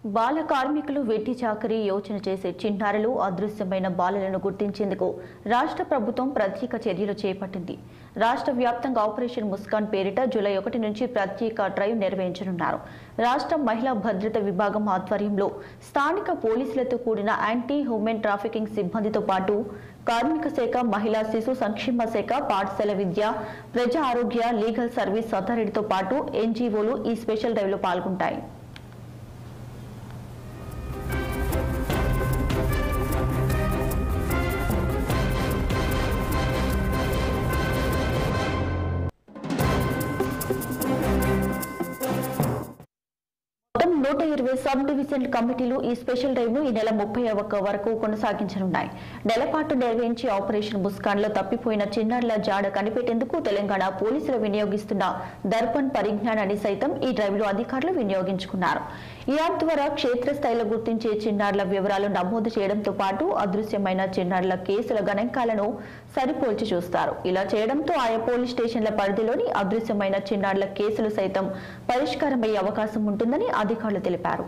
బాల కార్మికులు వెట్టి చాకరీ యోచన చేసే చిన్నారులు అదృశ్యమైన బాలలను గుర్తించేందుకు రాష్ట్ర ప్రభుత్వం ప్రత్యేక చర్యలు చేపట్టింది. రాష్ట్ర వ్యాప్తంగా ఆపరేషన్ ముస్కాన్ పేరిట జూలై 1 నుంచి ప్రత్యేక డ్రైవ్ నిర్వహించనున్నారు. రాష్ట్ర మహిళా భద్రత విభాగం ఆధ్వర్యంలో స్థానిక పోలీసులతో కూడిన యాంటీ హ్యూమన్ ట్రాఫికింగ్ సిబ్బందితో పాటు కార్మిక శాఖ, మహిళా శిశు సంక్షేమ శాఖ, పాఠశాల విద్య, ప్రజా ఆరోగ్య, లీగల్ సర్వీస్ అథారిటీతో పాటు ఎన్జీఓలు ఈ స్పెషల్ డ్రైవ్లో పాల్గొంటాయి. మొత్తం 120 సబ్ డివిజన్ కమిటీలు ఈ స్పెషల్ డ్రైవ్ ను ఈ నెల 31 వరకు కొనసాగించనున్నాయి. నెలపాటు నిర్వహించి ఆపరేషన్ ముస్కాన్ లో తప్పిపోయిన చిన్నారుల జాడ కనిపెట్టేందుకు తెలంగాణ పోలీసులు వినియోగిస్తున్న దర్పణ్ పరిజ్ఞానాన్ని సైతం ఈ డ్రైవ్ లో అధికారులు వినియోగించుకున్నారు. ఈ యాప్ ద్వారా క్షేత్రస్థాయిలో గుర్తించే చిన్నారుల వివరాలు నమోదు చేయడంతో పాటు అదృశ్యమైన చిన్నారుల కేసుల గణాంకాలను సరిపోల్చి చూస్తారు. ఇలా చేయడంతో ఆయా పోలీస్ స్టేషన్ల పరిధిలోని అదృశ్యమైన చిన్నారుల కేసులు సైతం పరిష్కారమయ్యే అవకాశం ఉంటుందని అధికారులు తెలిపారు.